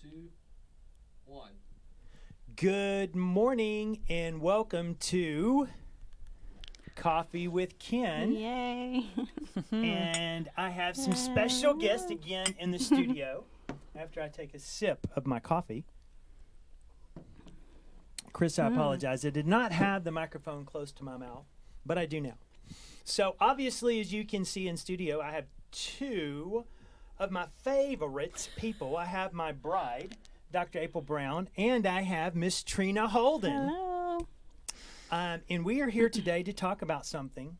2, 1. Good morning and welcome to Coffee with Ken. Yay. And I have some special guests again in the studio after I take a sip of my coffee. Chris, I apologize. I did not have the microphone close to my mouth, but I do now. So obviously, as you can see in studio, I have two of my favorite people. I have my bride, Dr. April Brown, and I have Miss Trina Holden. Hello. And we are here today to talk about something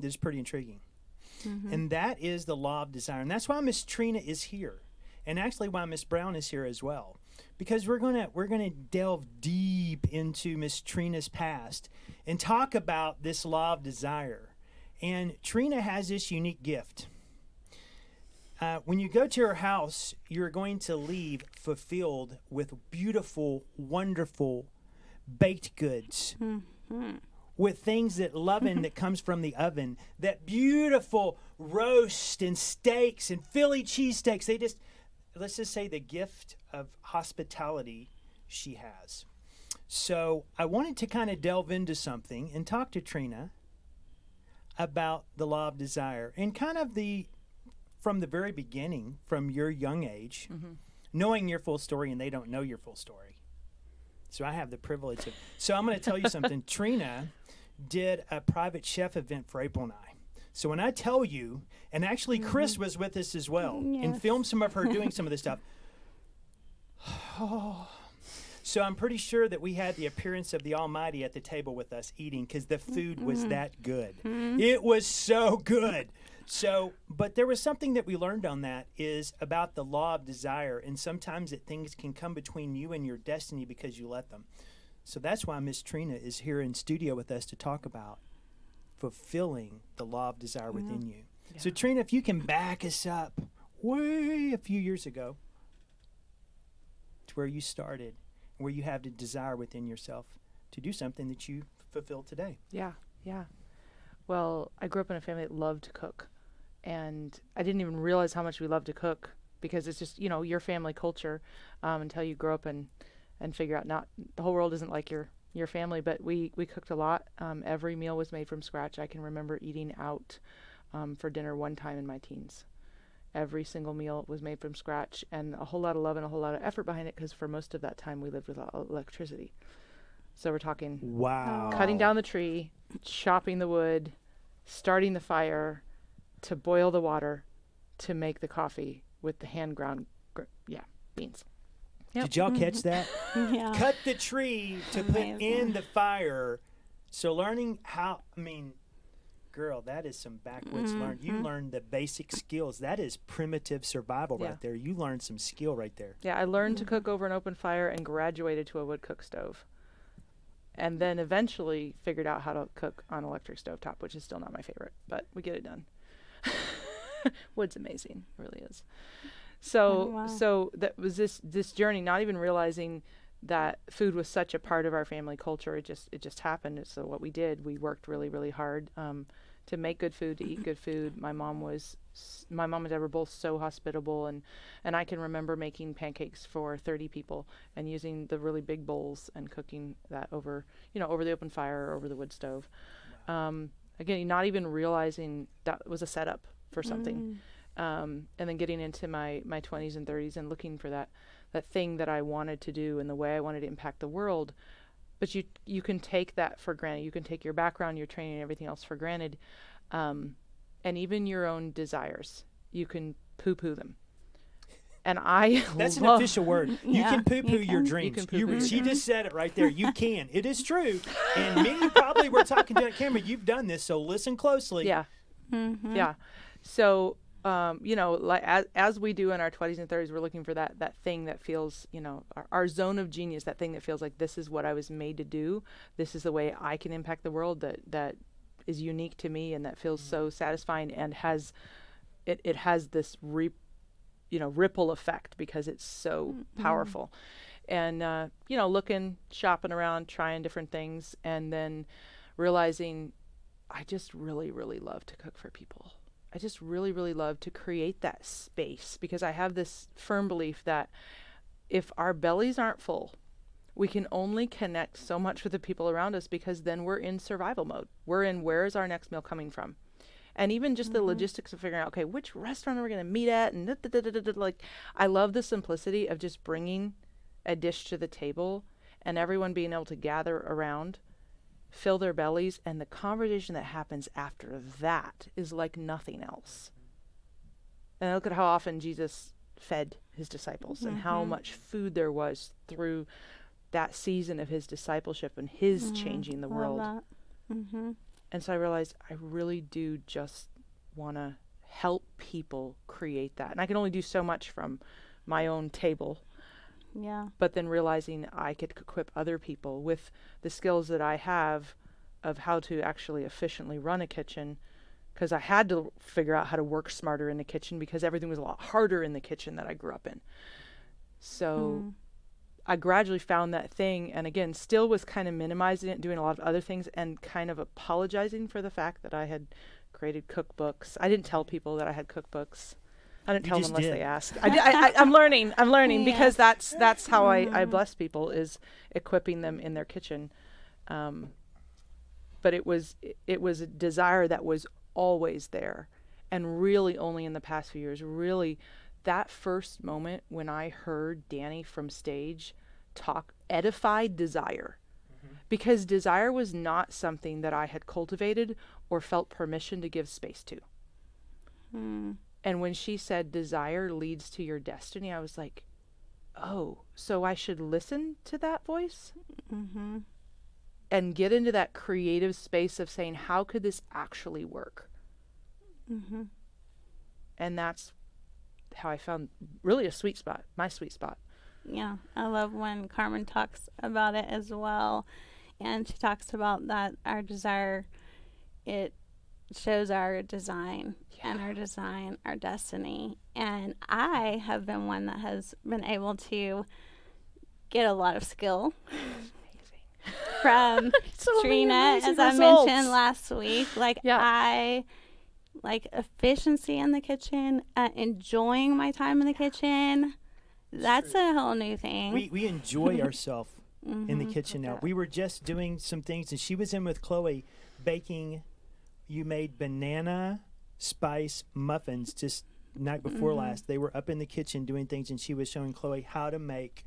that is pretty intriguing. And that is the law of desire. And that's why Miss Trina is here. And actually why Miss Brown is here as well. Because we're gonna delve deep into Miss Trina's past and talk about this law of desire. And Trina has this unique gift. When you go to her house, you're going to leave fulfilled with beautiful, wonderful baked goods. With things that loving that comes from the oven, that beautiful roast and steaks and Philly cheesesteaks. Let's just say the gift of hospitality she has. So I wanted to kind of delve into something and talk to Trina about the law of desire and kind of from the very beginning, from your young age, knowing your full story, and they don't know your full story. So I have the privilege of. So I'm going to tell you something. Trina did a private chef event for April and I. So when I tell you, and actually Chris was with us as well, and filmed some of her doing some of this stuff. So I'm pretty sure that we had the appearance of the Almighty at the table with us eating because the food was that good. It was so good. So, but there was something that we learned on that is about the law of desire, and sometimes that things can come between you and your destiny because you let them. So that's why Miss Trina is here in studio with us to talk about fulfilling the law of desire within you. Yeah. So Trina, if you can back us up way a few years ago to where you started, where you have the desire within yourself to do something that you fulfill today. Yeah. Well, I grew up in a family that loved to cook. And I didn't even realize how much we loved to cook because it's just, your family culture until you grow up and figure out not the whole world isn't like your family. But we cooked a lot. Every meal was made from scratch. I can remember eating out for dinner one time in my teens. Every single meal was made from scratch and a whole lot of love and a whole lot of effort behind it because for most of that time we lived without electricity. So we're talking cutting down the tree, chopping the wood, starting the fire, to boil the water, to make the coffee with the hand ground, beans. Yep. Did y'all catch that? Yeah. Cut the tree to put in the fire. So learning how, girl, that is some backwoods learn. You learned the basic skills. That is primitive survival right there. You learned some skill right there. Yeah, I learned to cook over an open fire and graduated to a wood cook stove. And then eventually figured out how to cook on electric stovetop, which is still not my favorite, but we get it done. Wood's amazing, it really is. So that was this journey, not even realizing that food was such a part of our family culture. It just happened. So what we did, we worked really, really hard to make good food, to eat good food. My mom and Dad were both so hospitable, and I can remember making pancakes for 30 people and using the really big bowls and cooking that over the open fire or over the wood stove. Wow. Again, not even realizing that was a setup for something. And then getting into my 20s and 30s and looking for that thing that I wanted to do and the way I wanted to impact the world. But you can take that for granted. You can take your background, your training, and everything else for granted. And even your own desires, you can poo-poo them. And that's an official word. You can poo-poo your dreams. She just said it right there. You can. It is true. And me, probably we're talking to the camera. You've done this, so listen closely. Yeah. Yeah. So, like as we do in our 20s and 30s, we're looking for that thing that feels, our zone of genius, that thing that feels like this is what I was made to do. This is the way I can impact the world that is unique to me and that feels so satisfying and has this ripple effect because it's so powerful. And, shopping around, trying different things, and then realizing I just really, really love to cook for people. I just really, really love to create that space, because I have this firm belief that if our bellies aren't full, we can only connect so much with the people around us, because then we're in survival mode. We're in, where is our next meal coming from? And even just the logistics of figuring out, okay, which restaurant are we going to meet at? And like, I love the simplicity of just bringing a dish to the table and everyone being able to gather around, fill their bellies, and the conversation that happens after that is like nothing else. And I look at how often Jesus fed his disciples and how much food there was through that season of his discipleship and his changing the world. And so I realized I really do just want to help people create that. And I can only do so much from my own table. Yeah. But then realizing I could equip other people with the skills that I have of how to actually efficiently run a kitchen, because I had to figure out how to work smarter in the kitchen, because everything was a lot harder in the kitchen that I grew up in. So I gradually found that thing, and again, still was kind of minimizing it, doing a lot of other things, and kind of apologizing for the fact that I had created cookbooks. I didn't tell people that I had cookbooks. I didn't tell them unless they asked. I'm learning because that's how I bless people, is equipping them in their kitchen. But it was a desire that was always there, and really only in the past few years, really that first moment when I heard Danny from stage talk edified desire, because desire was not something that I had cultivated or felt permission to give space to. And when she said desire leads to your destiny, I was like, oh, so I should listen to that voice and get into that creative space of saying, how could this actually work? And that's how I found really a sweet spot, my sweet spot. Yeah, I love when Carmen talks about it as well. And she talks about that our desire, it shows our design, and our design, our destiny. And I have been one that has been able to get a lot of skill from Trina, as I mentioned last week. Like, I like efficiency in the kitchen, enjoying my time in the kitchen. That's a whole new thing. We enjoy ourselves in the kitchen now. We were just doing some things, and she was in with Chloe baking. You made banana spice muffins just night before last. They were up in the kitchen doing things, and she was showing Chloe how to make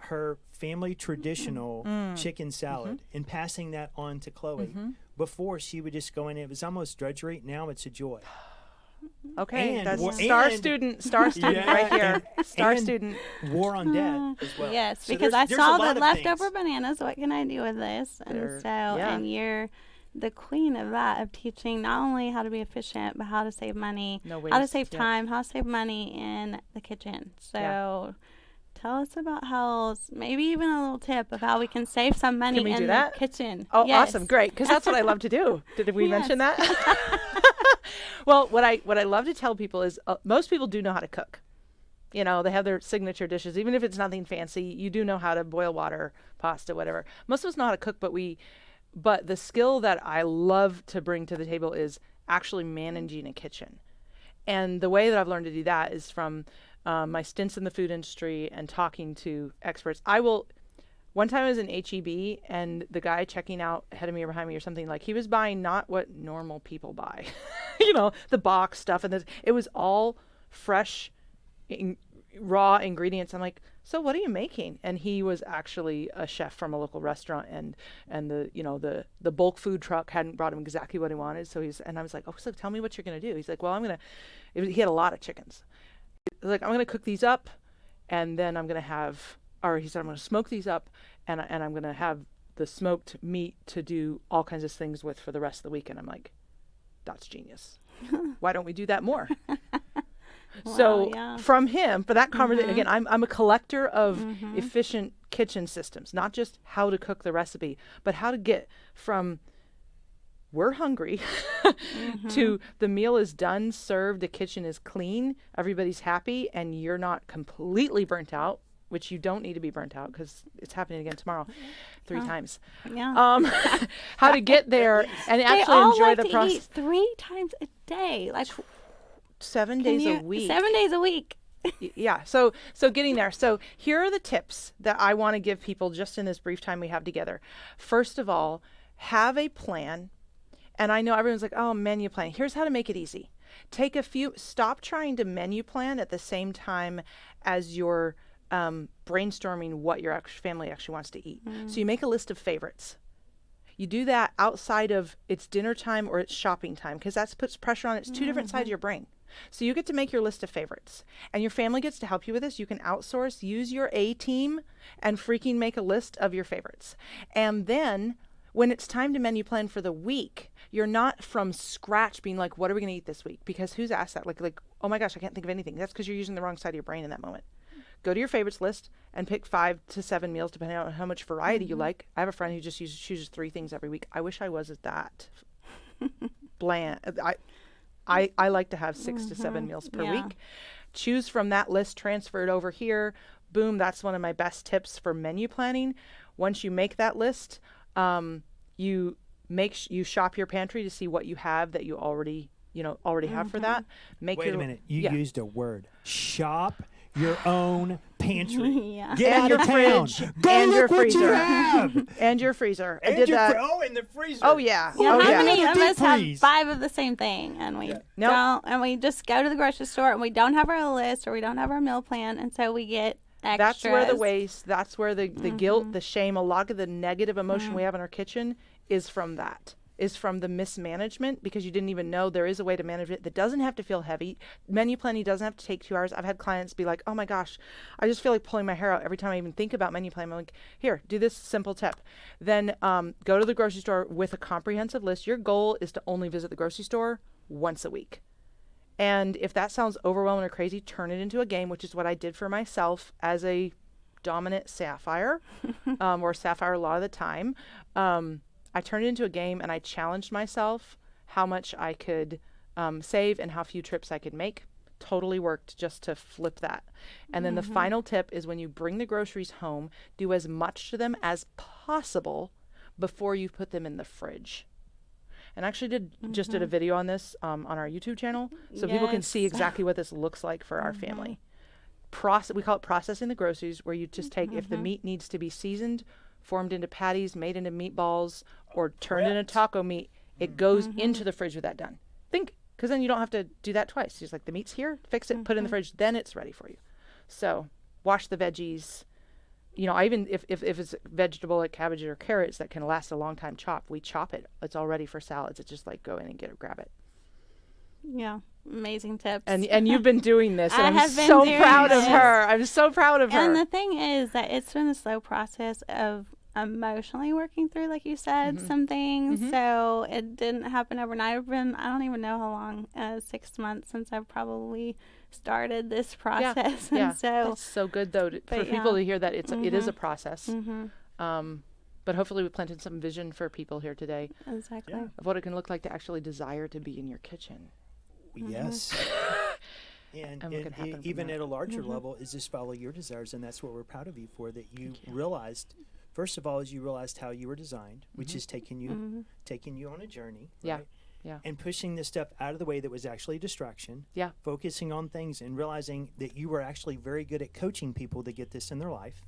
her family traditional chicken salad and passing that on to Chloe. Before, she would just go in, it was almost drudgery. Now it's a joy. Okay, And that's war- star and- student right here. Star student. War on Dad as well. Yes, So because there's I a saw lot the of leftover things. bananas. What can I do with this? And and you're the queen of that, of teaching not only how to be efficient, but how to save money, No how to waste, save time, how to save money in the kitchen. So tell us about how, maybe even a little tip of how we can save some money Can we in do the that? kitchen. Oh, Yes. awesome. Great. Because that's what I love to do. Did we mention that? Well, what I love to tell people is most people do know how to cook. You know, they have their signature dishes. Even if it's nothing fancy, you do know how to boil water, pasta, whatever. Most of us know how to cook, but the skill that I love to bring to the table is actually managing a kitchen. And the way that I've learned to do that is from my stints in the food industry and talking to experts. One time I was in H-E-B, and the guy checking out ahead of me or behind me or something, like, he was buying not what normal people buy, you know, the box stuff. And it was all fresh, raw ingredients. I'm like, so what are you making? And he was actually a chef from a local restaurant, and the bulk food truck hadn't brought him exactly what he wanted. And I was like, oh, so tell me what you're going to do. He's like, well, he had a lot of chickens. He's like, I'm going to cook these up, and then I'm going to have, or he said, I'm going to smoke these up, and I'm going to have the smoked meat to do all kinds of things with for the rest of the week. And I'm like, that's genius. Why don't we do that more? From him, for that conversation, again, I'm a collector of efficient kitchen systems, not just how to cook the recipe, but how to get from we're hungry to the meal is done, served, the kitchen is clean, everybody's happy, and you're not completely burnt out which you don't need to be burnt out because it's happening again tomorrow, 3 times. Yeah. How to get there and They actually all enjoy like the to process. eat 3 times a day. Like 7 days a week. 7 days a week. Yeah. So getting there. So here are the tips that I want to give people just in this brief time we have together. First of all, have a plan. And I know everyone's like, oh, menu plan. Here's how to make it easy. Stop trying to menu plan at the same time as you're brainstorming what your family actually wants to eat. So you make a list of favorites. You do that outside of it's dinner time or it's shopping time, because that puts pressure on. It's 2 different sides of your brain. So you get to make your list of favorites, and your family gets to help you with this. You can outsource, use your A team, and freaking make a list of your favorites. And then when it's time to menu plan for the week, you're not from scratch being like, what are we going to eat this week? Because who's asked that? Like, oh my gosh, I can't think of anything. That's because you're using the wrong side of your brain in that moment. Go to your favorites list and pick 5 to 7 meals, depending on how much variety you like. I have a friend who just chooses 3 things every week. I wish I was at that bland. I like to have 6 to 7 meals per week. Choose from that list, transfer it over here. Boom, that's one of my best tips for menu planning. Once you make that list, you shop your pantry to see what you have that you already have for that. Wait a minute. You used a word. Shop your own pantry. Yeah. Get And out your of town. fridge. Go And look your what you freezer. have. And your freezer. I And did your that. and the freezer. Oh yeah. Yeah, Oh how yeah. many of Deep us have freeze. 5 of the same thing, and we don't, and we just go to the grocery store and we don't have our list or we don't have our meal plan, and so we get extras. That's where the waste, that's where the guilt, the shame, a lot of the negative emotion we have in our kitchen is from that. Is from the mismanagement, because you didn't even know there is a way to manage it that doesn't have to feel heavy. Menu planning doesn't have to take 2 hours. I've had clients be like, oh my gosh, I just feel like pulling my hair out every time I even think about menu planning. I'm like, here, do this simple tip. Then go to the grocery store with a comprehensive list. Your goal is to only visit the grocery store once a week. And if that sounds overwhelming or crazy, turn it into a game, which is what I did for myself as a dominant sapphire, or sapphire a lot of the time. I turned it into a game, and I challenged myself how much I could save and how few trips I could make. Totally worked just to flip that. And then the final tip is, when you bring the groceries home, do as much to them as possible before you put them in the fridge. And I actually just did a video on this on our YouTube channel, so people can see exactly what this looks like for our family. We call it processing the groceries, where you just take, if the meat needs to be seasoned, formed into patties, made into meatballs, or turned into taco meat, it goes into the fridge with that done. Because then you don't have to do that twice. Just like, the meat's here, fix it, put it in the fridge, then it's ready for you. So wash the veggies. I even, if it's vegetable like cabbage or carrots that can last a long time chopped, we chop it. It's all ready for salads. It's just like, go in and grab it. Yeah, amazing tips. And you've been doing this, and I I'm have been so doing proud of this. her. I'm so proud of her. And the thing is that it's been a slow process of emotionally working through, like you said, some things. So it didn't happen overnight. I don't even know how long, 6 months since I've probably started this process. Yeah. And so That's so good, though, for people to hear that it is a process. But hopefully we planted some vision for people here today exactly. of what it can look like to actually desire to be in your kitchen. Yes. And what can happen from even that. at a larger level, is just follow your desires, and that's what we're proud of you for, that you realized, first of all, is you realized how you were designed, which is taking you on a journey. Yeah. Right? Yeah. And pushing this stuff out of the way that was actually a distraction. Yeah. Focusing on things and realizing that you were actually very good at coaching people to get this in their life.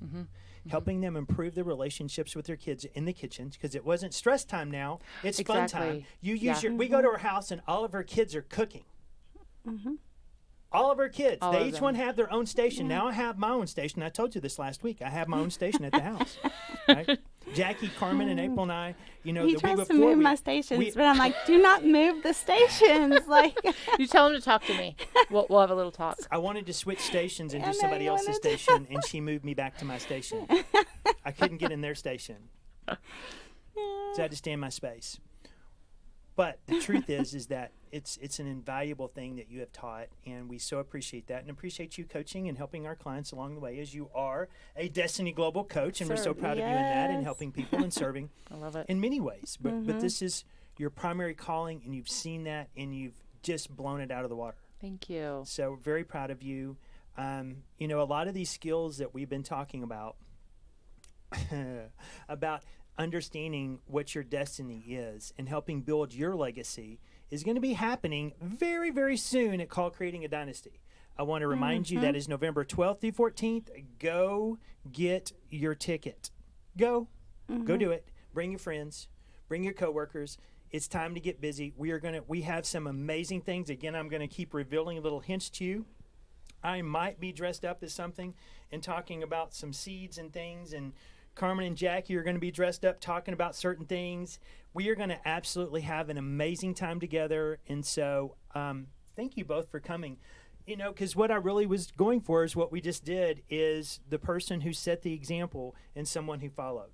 Helping them improve their relationships with their kids in the kitchen, because it wasn't stress time now, it's fun time. You use we go to our house and all of our kids are cooking. All of our kids, All they of each them. one have their own station. Now I have my own station. I told you this last week. I have my own station at the house. Right? Jackie, Carmen, and April and I, He the week tries to before move my stations, but I'm like, do not move the stations. Like, You tell him to talk to me. We'll have a little talk. I wanted to switch stations and I do know somebody you else's wanted to. station, and she moved me back to my station. I couldn't get in their station, so I had to stay in my space. But the truth is that it's an invaluable thing that you have taught, and we so appreciate that, and appreciate you coaching and helping our clients along the way, as you are a Destiny Global coach, and we're so proud of you in that, and Yes. helping people and serving I love it. in many ways. But this is your primary calling, and you've seen that, and you've just blown it out of the water. Thank you. So very proud of you. You know, a lot of these skills that we've been talking about, about understanding what your destiny is and helping build your legacy, is going to be happening very, very soon at Called Creating a Dynasty. I want to remind you that is November 12th through 14th. Go get your ticket. Go do it. Bring your friends, bring your coworkers. It's time to get busy. We have some amazing things. Again, I'm going to keep revealing little hints to you. I might be dressed up as something and talking about some seeds and things, and Carmen and Jackie are going to be dressed up talking about certain things. We are going to absolutely have an amazing time together. And so thank you both for coming. You know, because what I really was going for is what we just did, is the person who set the example and someone who followed.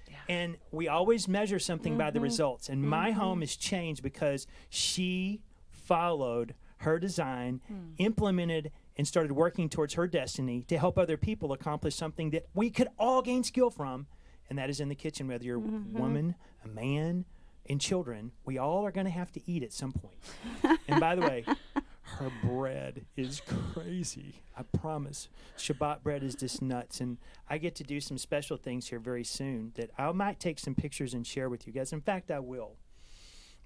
Yeah. And we always measure something by the results. And my home has changed because she followed her design, implemented, and started working towards her destiny to help other people accomplish something that we could all gain skill from. And that is in the kitchen, whether you're a woman, a man, and children. We all are going to have to eat at some point. And by the way, her bread is crazy. I promise. Shabbat bread is just nuts. And I get to do some special things here very soon that I might take some pictures and share with you guys. In fact, I will.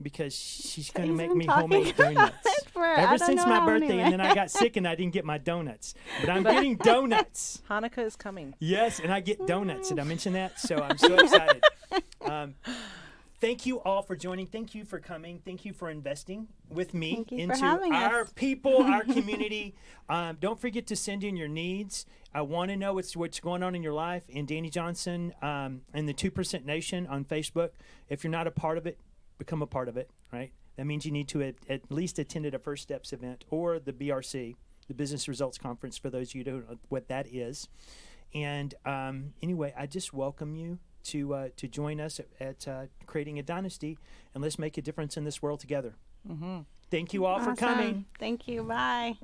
Because she's going to make me homemade donuts. Ever since my birthday, and then I got sick and I didn't get my donuts. But I'm getting donuts. Hanukkah is coming. Yes, and I get donuts. Did I mention that? So I'm so excited. Thank you all for joining. Thank you for coming. Thank you for investing with me into our people, our community. Don't forget to send in your needs. I want to know what's going on in your life. And Danny Johnson and the 2% Nation on Facebook. If you're not a part of it, become a part of it, right? That means you need to at least attend a First Steps event or the BRC, the Business Results Conference, for those of you who don't know what that is. And anyway, I just welcome you to join us at Creating a Dynasty, and let's make a difference in this world together. Thank you all for coming. Thank you. Bye.